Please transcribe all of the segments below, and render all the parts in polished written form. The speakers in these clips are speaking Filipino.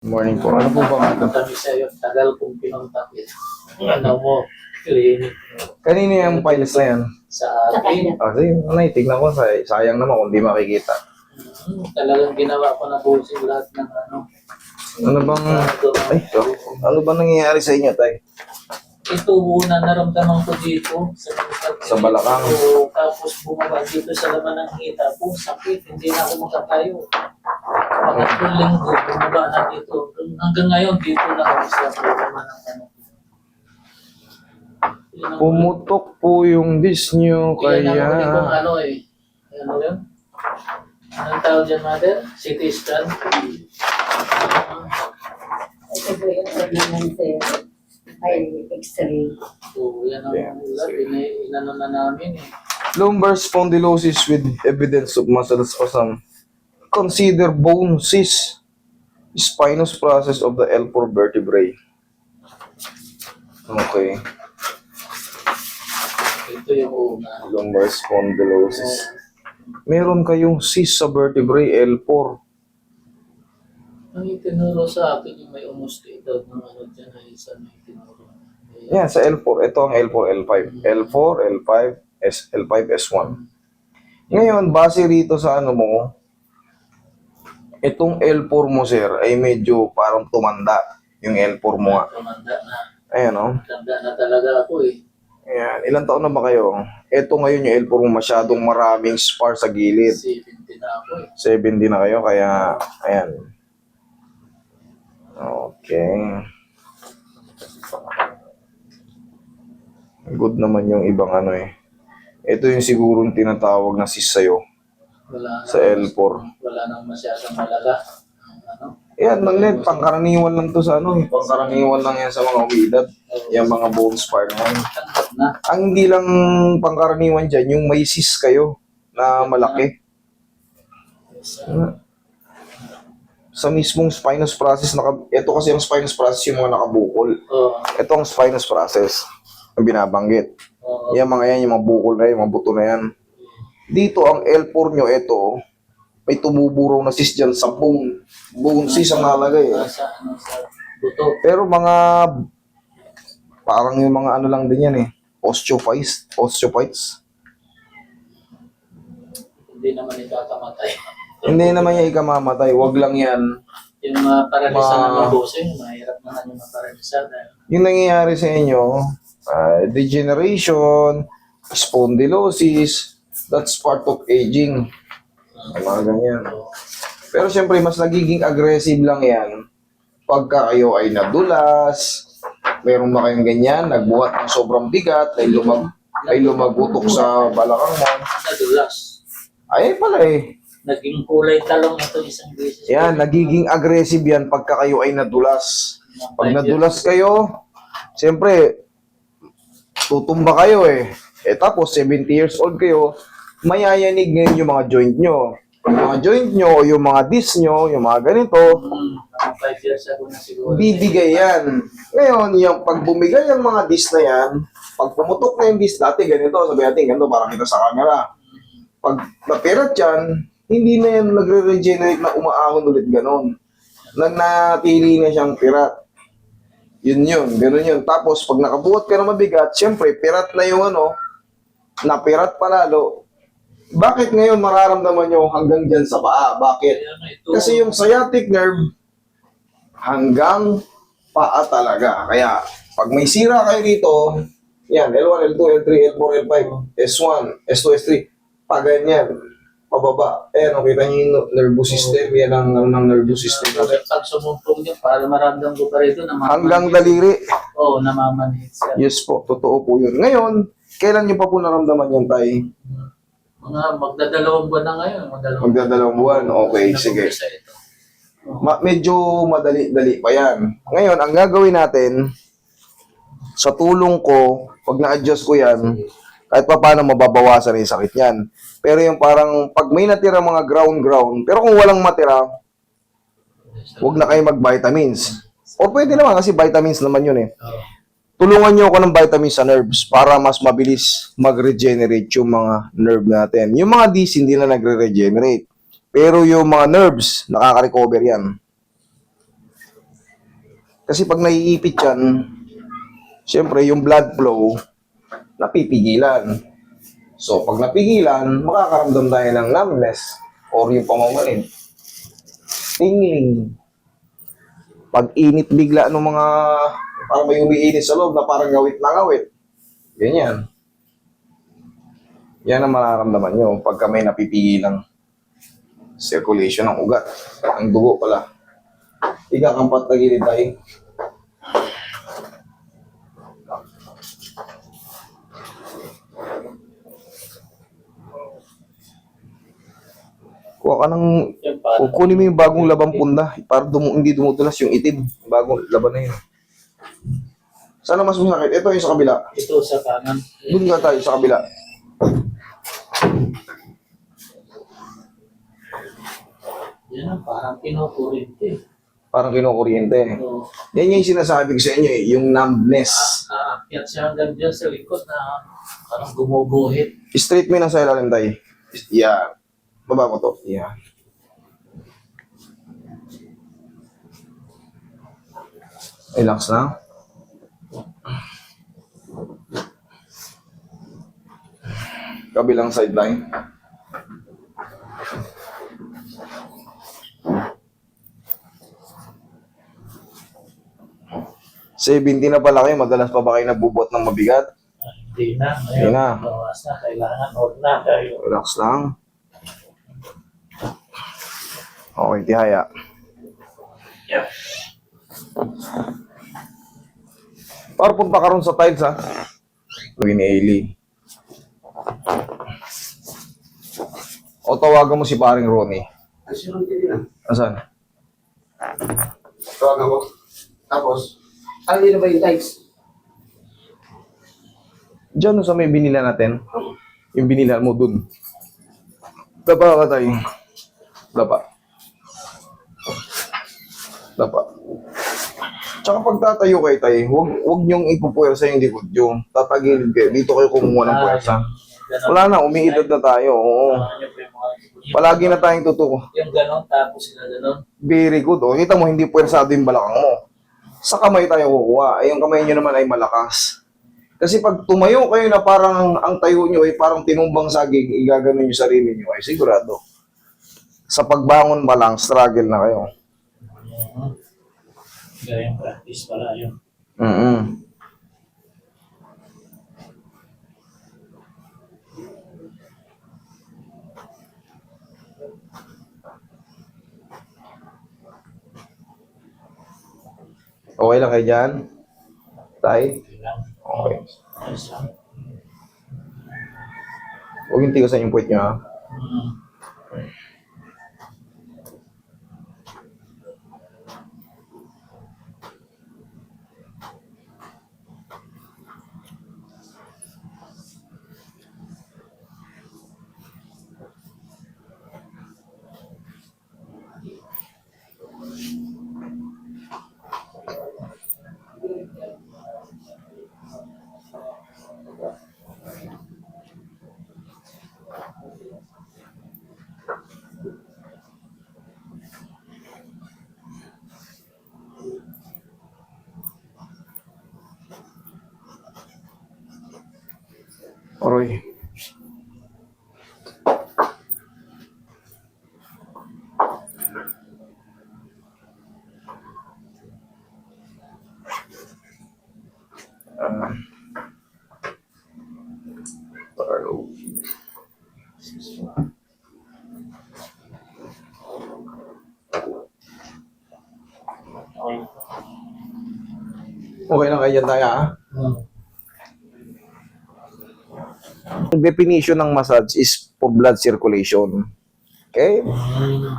Morning po. Ano po ba ito? Sabi sa'yo, tagal kong pinuntak yun. Ano mo, clinic Kanina yung files na yan. sa akin. Sige, tignan ko. Sayang naman kung di makikita. Talagang ginawa ko na bullshit lahat ng ano. Ano bang... ano ba nangyayari sa inyo, tay? Ito muna naramdaman ko dito Sa balakang. Tapos bumaba dito sa laman ng hita ko. Sakit, hindi na ako makatayo. Pangatlong linggo, bumaba na dito. Hanggang ngayon, dito na ako sa problema ng ano. Pumutok po yung disc nyo, Yan ang huli kong kaya... ano eh. Ano yun? Anong tawag dyan, mother? CT scan? Ito po yung ordinance ay x-ray. So, yan ang ulat. Inano na namin eh. Lumbar spondylosis with evidence of muscle spasm. Consider bone cyst. Spinous process of the L4 vertebrae. Okay. Ito yung una. Lumbar spondylosis. Meron kayong cyst sa vertebrae L4. Ang itinuro sa akin yung may umustidad ng ano dyan ay isa na itinuro. Yan, sa L4. Ito ang L4, L5. L4, L5, L5, S1. Ngayon, base rito sa ano mo, itong L4 mo, sir, ay medyo parang tumanda. Yung L4 mo nga. Tumanda na. Ayan, o. Tanda na talaga ako eh. Ayan. Ilang taon na ba kayo? Ito ngayon yung L4 mo masyadong maraming spar sa gilid. 70 na ako eh. 70 na kayo, kaya, ayan. Okay. Good naman yung ibang ano eh. Ito yung sigurong tinatawag na cyst sa'yo Wala sa na, L4. wala nang masyadong malala. Ano? Yan, magnet, pangkaraniwan lang to sa ano eh. Pangkaraniwan lang yan sa mga umidad. Yung mga bone spar na yan. Tanggap na. Ang hindi lang pangkaraniwan dyan, yung may cyst kayo na malaki. Sa mismong spinous process, ito kasi yung spinous process yung mga nakabukol. Oo. Ito ang spinous process ang binabanggit. Oo. Yung mga yan, yung mga bukol na yan, yung mga buto na yan. Dito, ang L4 nyo, ito, may tumuburaw na cyst dyan sa bone. Bone cyst ang nalagay eh. Sa ano, sa buto. Pero mga, parang yung mga ano lang din yan eh. Osteophytes. Hindi naman ikakamatay. Hindi naman yan ikamamatay. Wag lang yan. Yung mga paralisa na mabusing, mahirap naman yung mga paralisa. Yung nangyayari sa inyo, degeneration, spondylosis, that's part of aging. Mga ganyan. Pero syempre, mas nagiging aggressive lang yan pagka kayo ay nadulas, meron ba kayong ganyan, nagbuhat ng sobrang bigat, ay lumagutok sa balakang mo. Nadulas. Ay pala eh. Naging kulay talong ito isang beses. Yan, nagiging aggressive yan pagka kayo ay nadulas. Pag nadulas kayo, siyempre, tutumba kayo eh. Tapos 70 years old kayo, mayayanig ngayon yung mga joint nyo. Yung mga joint nyo, yung mga disc nyo, yung mga ganito, Mga 5 years ago na siguro. bibigay yan. Ngayon, yung pag bumigay yung mga disc na yan, pag pumutok na yung disc dati, ganito, sabi natin, ganito, parang kita sa camera. Pag napirat yan, hindi na yan nagre-regenerate na umaahon ulit ganon. Nagnatili na siyang pirat. Yun, gano'n yun. Tapos, pag nakabuhat ka na mabigat, syempre, pirat na yung ano, napirat palalo. Bakit ngayon mararamdaman nyo hanggang dyan sa paa? Bakit? Kasi yung sciatic nerve, hanggang paa talaga. Kaya, pag may sira kayo dito, yan, L1, L2, L3, L4, L5, S1, S2, S3, pag ganyan, pababa. Ayan, kita niyo yung nervous system, yan ang nervous system. Pag sumumpong niya, para maramdam ko pa rito na Hanggang daliri. Oo, namamanhit siya. Yes po, totoo po yun. Ngayon, kailan nyo pa po naramdaman yan, tay? Mga magdadalawang buwan na ngayon. Magdadalawang buwan, okay, sige. Ito. Medyo madali-dali pa yan. Ngayon, ang gagawin natin, sa tulong ko, pag na-adjust ko yan, kahit pa paano mababawasan yung sakit yan. Pero yung parang, pag may natira mga ground, pero kung walang matira, huwag na kayo mag-vitamins. O pwede naman kasi vitamins naman yun eh. Tulungan nyo ako ng vitamins sa nerves para mas mabilis mag-regenerate yung mga nerve natin. Yung mga disc hindi na nagre-regenerate. Pero yung mga nerves, nakaka-recover yan. Kasi pag naiipit yan, siyempre yung blood flow, napipigilan. So, pag napigilan, makakaramdam tayo ng numbness or yung pamamalit. Tingling. Pag init bigla ng mga, parang may umiinit sa loob na parang ngawit na ngawit. Ganyan. Yan ang mararamdaman nyo pagka may napipigilang circulation ng ugat. Ang dugo pala. Higa kang patagilid tayo. Kuha ka ng, Yan para kukunin mo yung bagong labang punda para hindi dumutulas yung itim. Bagong laban na yun. Sana mas masakit? Ito yung sa kabila. ito sa kanan. Doon nga tayo sa kabila. Yan ang parang kinukurente. Parang kinukuryente. So, Yan yung sinasabi ko sa inyo eh, yung numbness. aakyat siya hanggang dyan sa likod na parang gumuguhit. Straight mo na sa ilalim tayo. Yeah. Baba mo to. Yeah. Relax na. Kabilang sideline. Seventy na pala kayo, madalas pa ba kayo nabubot ng mabigat? Hindi na. Hindi Ngayon, na. bawas na. Kailangan huwag na kayo. Relax lang. Okay, tihaya. Yeah. Para punta ka ron sa tiles, ha? Luwin ni Ailey. O tawagan mo si paring Ronnie. Asan? Tawagan ko. Tapos, ano yun na ba yung tiles? Diyan no, sa may binila natin. Yung binila mo dun. Dapa ka tayo. Dapa. Dapa. Tsaka pag tatayo kayo tayo, huwag niyong ipupuwersa yung likod yung tatagilid kayo. Dito kayo kumuha ng puwersa. Wala na, umiidad na tayo. Oo. Palagi na tayong tutuko. Yung ganon, tapos sila ganon. Very good. O, kita mo, hindi puwersado yung balakang mo. Sa kamay tayo kukuha. Ay, yung kamay nyo naman ay malakas. Kasi pag tumayo kayo na parang ang tayo nyo ay parang tinumbang saging, igaganon yung sarili nyo, ay sigurado. Sa pagbangon pa lang, struggle na kayo. Gaya yung practice pala yun. Mm-mm. Okay lang kayo dyan? Tay? Kailangan. Okay. Ayos lang. Huwag yung tigasan yung puwet nyo, ha? Mm. Oroy. Parlo. Okay. Okay lang kayo dyan tayo, ha? Mm. Ang definition ng massage is for blood circulation. Okay? Mm.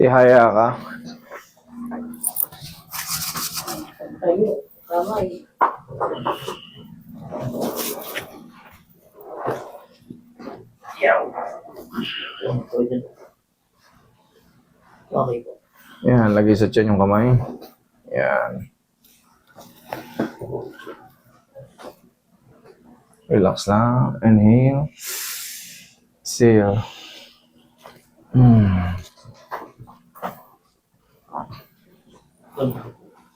Ihaya ka. Tayo, kamay. Okay po. Yan, lagay sa tiyan yung kamay. Yan. Relax lang. Inhale. Exhale.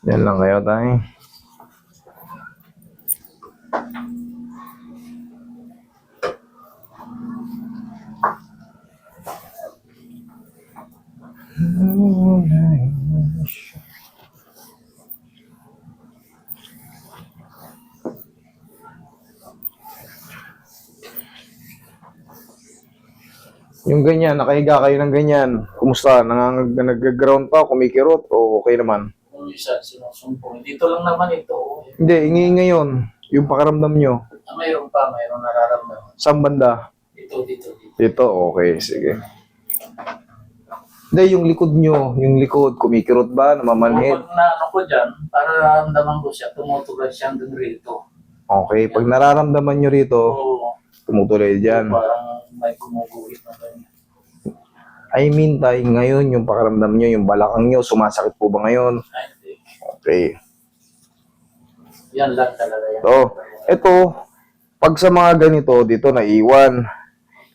Yan lang kayo, tay. Yung ganyan, nakahiga kayo ng ganyan. Kumusta? Nag-ground pa, kumikirot, o okay naman? Kung isa sinusumpong. Dito lang naman ito. Hindi, ingi ngayon. Yung pakaramdam nyo. Mayroon pa, mayroon nararamdaman. Saan banda? Dito. Dito, okay, sige. Hindi, yung likod nyo, yung likod, kumikirot ba, namamanhid? Pag na ko dyan, para nararamdaman ko siya, tumutulad siyang dun rito. Okay, pag nararamdaman nyo rito, Oo. tumutuloy dyan. Parang may gumuguhit na ganyan. I mean, tay, ngayon, yung pakaramdam nyo, yung balakang nyo, sumasakit po ba ngayon? Ay, hindi. Okay. Yan lang talaga yan. Ito, pag sa mga ganito, dito naiwan,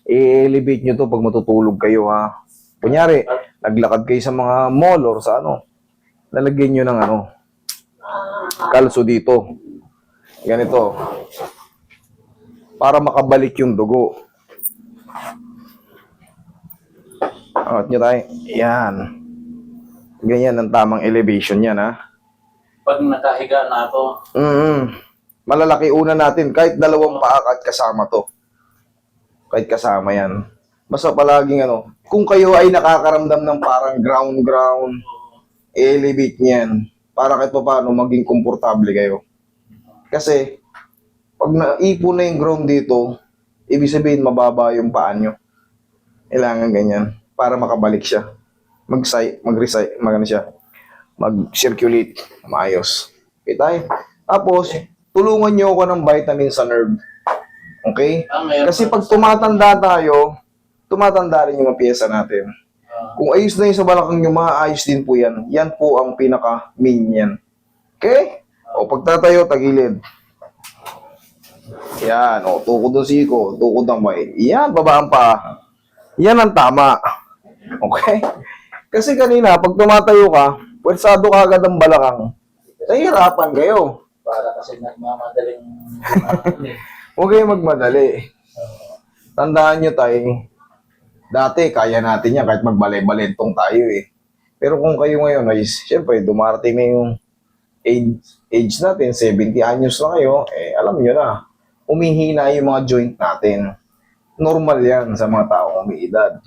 i-elevate nyo to pag matutulog kayo, ha? Kunyari, naglakad kayo sa mga mall or sa ano, lalagyan nyo ng ano, kalso dito. Ganito. Para makabalik yung dugo. Angat nyo tayo. Yan. Ganyan ang tamang elevation yan, ha? Pag nakahiga na ako, Malalaki una natin. Kahit dalawang paa, kahit kasama to. Kahit kasama yan. Basta palaging ano, kung kayo ay nakakaramdam ng parang ground, elevate niyan. Para kahit pa paano maging komportable kayo. Kasi, pag naipon na yung ground dito, ibig sabihin mababa yung paa nyo. Kailangan ganyan. Para makabalik siya. Mag-circulate. Maayos. Okay tayo. Tapos, tulungan nyo ako ng vitamin sa nerve. Okay? meron Kasi pag tumatanda tayo, tumatanda rin yung mga piyesa natin. Kung ayos na yung sa balakang nyo, maayos din po yan. Yan po ang pinaka-main yan. Okay? O, pagtatayo, tagilid. Yan, o, tukod ng siko, tukod ng may. Yan, babaan pa. Yan ang tama. Okay? Kasi kanina, pag tumatayo ka, pwersado ka agad ang balakang. Nahihirapan kayo. para kasi nagmamadaling Huwag kayong magmadali. Tandaan nyo tayo, dati kaya natin yan kahit magbalay-balentong tayo eh. Pero kung kayo ngayon ay, siyempre, dumarating na yung age natin, 70 anyos na kayo, eh alam nyo na, umihina yung mga joint natin. Normal yan sa mga taong umiidad.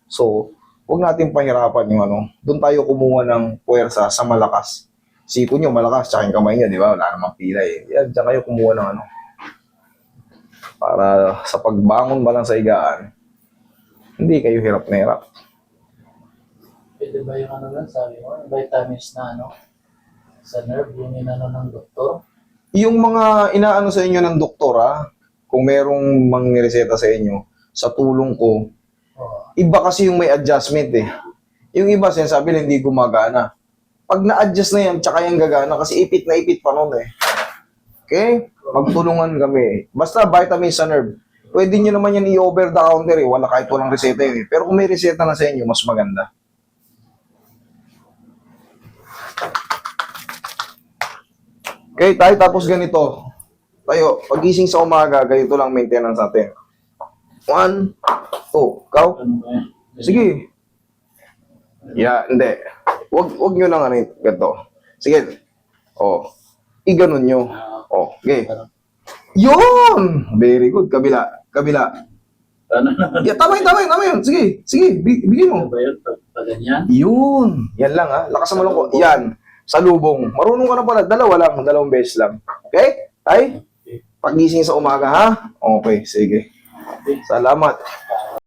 So, huwag natin pahirapan yung ano, doon tayo kumuha ng puwersa sa malakas. Siko nyo, malakas, tsaka yung kamay nyo, di ba? Wala namang pila eh. Yan, tsaka kayo kumuha ng ano, para sa pagbangon ba lang sa higaan, hindi kayo hirap na hirap. pwede ba yung ano lang sabi mo, vitamins na ano sa nerve, yung inano ng doktor. Yung mga inaano sa inyo ng doktora, kung merong mangreseta sa inyo, sa tulong ko, iba kasi yung may adjustment eh. Yung iba sinasabi lang hindi gumagana. Pag na-adjust na yan, tsaka yung gagana kasi ipit na ipit pa nun eh. Okay? Magtulungan kami. Basta vitamin sa nerve. Pwede nyo naman yan i-over the counter eh. Wala kahit walang reseta yun eh. Pero kung may reseta na sa inyo, mas maganda. Okay, tayo tapos ganito. Tayo, pagising sa umaga, ganito lang maintenance natin. 1, 2, ikaw? Ano ba yan? Sige. Yeah, hindi. Wag nyo lang ano ganito. Sige. Oh. I-ganon nyo. Oh, okay. Yun! Very good. Kabila. Ano naman? Yeah, tama yun. Sige. Bigyan mo. Ano ba yun? Pag ganyan? Yun. Yan lang ha. Lakas mo lang ko. Yan. Sa lubong. Marunong ka na pala. Dalawang beses lang. Okay? Ay? Pagising sa umaga ha? Okay, sige. Salamat.